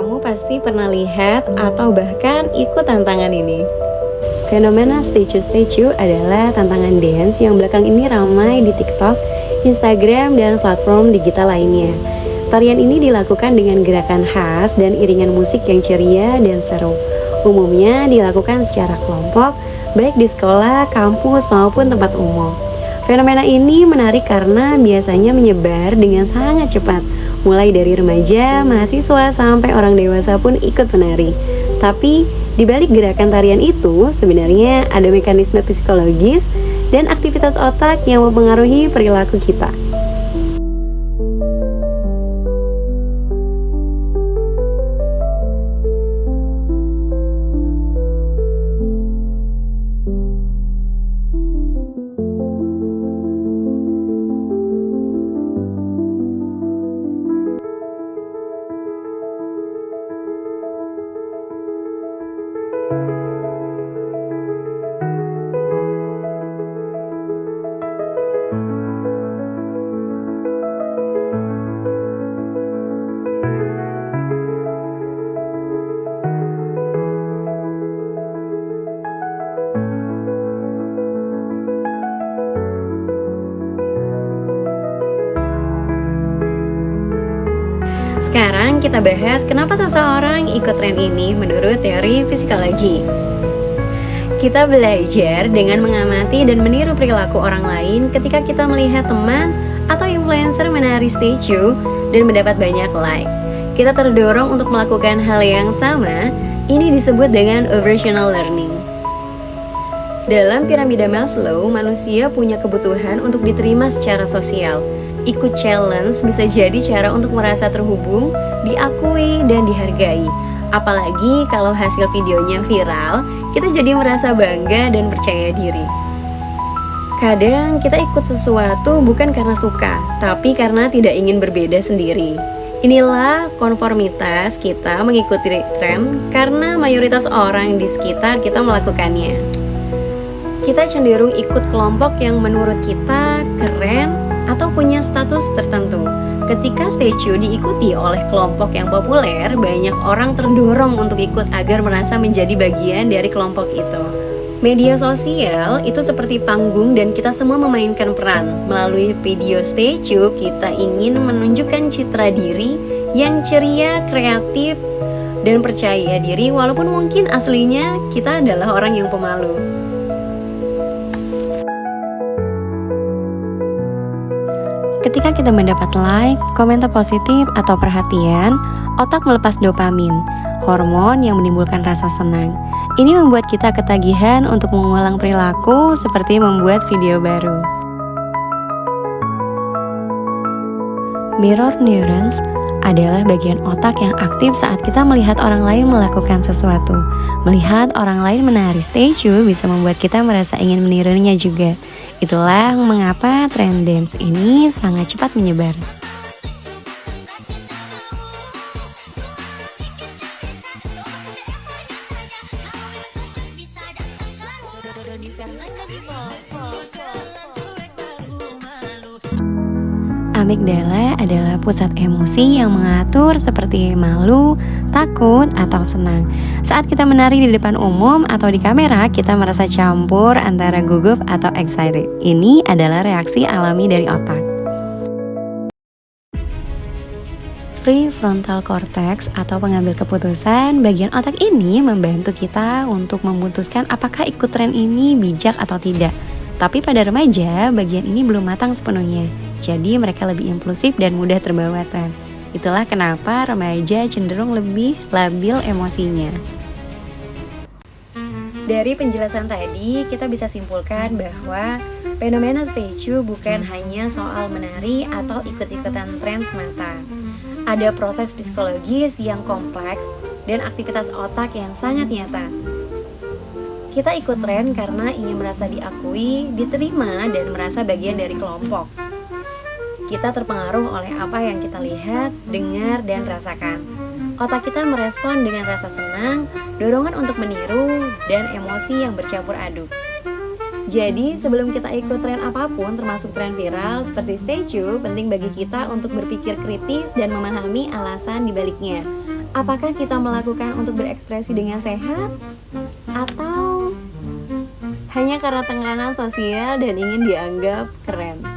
Kamu pasti pernah lihat atau bahkan ikut tantangan ini. Fenomena statue adalah tantangan dance yang belakang ini ramai di TikTok, Instagram, dan platform digital lainnya. Tarian ini dilakukan dengan gerakan khas dan iringan musik yang ceria dan seru. Umumnya dilakukan secara kelompok, baik di sekolah, kampus, maupun tempat umum. Fenomena ini menarik karena biasanya menyebar dengan sangat cepat, mulai dari remaja, mahasiswa, sampai orang dewasa pun ikut menari. Tapi, di balik gerakan tarian itu, sebenarnya ada mekanisme psikologis dan aktivitas otak yang mempengaruhi perilaku kita. Sekarang kita bahas kenapa seseorang ikut tren ini menurut teori psikologi. Kita belajar dengan mengamati dan meniru perilaku orang lain ketika kita melihat teman atau influencer menari statue dan mendapat banyak like. Kita terdorong untuk melakukan hal yang sama, ini disebut dengan observational learning. Dalam piramida Maslow, manusia punya kebutuhan untuk diterima secara sosial. Ikut challenge bisa jadi cara untuk merasa terhubung, diakui, dan dihargai. Apalagi kalau hasil videonya viral, kita jadi merasa bangga dan percaya diri. Kadang kita ikut sesuatu bukan karena suka, tapi karena tidak ingin berbeda sendiri. Inilah konformitas kita mengikuti tren karena mayoritas orang di sekitar kita melakukannya. Kita cenderung ikut kelompok yang menurut kita keren atau punya status tertentu. Ketika statue diikuti oleh kelompok yang populer, banyak orang terdorong untuk ikut agar merasa menjadi bagian dari kelompok itu. Media sosial itu seperti panggung dan kita semua memainkan peran. Melalui video statue, kita ingin menunjukkan citra diri yang ceria, kreatif, dan percaya diri walaupun mungkin aslinya kita adalah orang yang pemalu. Ketika kita mendapat like, komentar positif, atau perhatian, otak melepas dopamin, hormon yang menimbulkan rasa senang. Ini membuat kita ketagihan untuk mengulang perilaku seperti membuat video baru. Mirror neurons adalah bagian otak yang aktif saat kita melihat orang lain melakukan sesuatu. Melihat orang lain menari statue bisa membuat kita merasa ingin menirunya juga. Itulah mengapa tren dance ini sangat cepat menyebar. Amigdala adalah pusat emosi yang mengatur seperti malu, takut, atau senang. Saat kita menari di depan umum atau di kamera, kita merasa campur antara gugup atau excited. Ini adalah reaksi alami dari otak. Prefrontal cortex atau pengambil keputusan, bagian otak ini membantu kita untuk memutuskan apakah ikut tren ini bijak atau tidak. Tapi pada remaja, bagian ini belum matang sepenuhnya. Jadi mereka lebih impulsif dan mudah terbawa tren. Itulah kenapa remaja cenderung lebih labil emosinya. Dari penjelasan tadi, kita bisa simpulkan bahwa fenomena statue bukan hanya soal menari atau ikut-ikutan tren semata. Ada proses psikologis yang kompleks dan aktivitas otak yang sangat nyata. Kita ikut tren karena ingin merasa diakui, diterima, dan merasa bagian dari kelompok. Kita terpengaruh oleh apa yang kita lihat, dengar, dan rasakan. Otak kita merespon dengan rasa senang, dorongan untuk meniru, dan emosi yang bercampur aduk. Jadi, sebelum kita ikut tren apapun, termasuk tren viral seperti statue, penting bagi kita untuk berpikir kritis dan memahami alasan dibaliknya. Apakah kita melakukan untuk berekspresi dengan sehat? Atau hanya karena tekanan sosial dan ingin dianggap keren?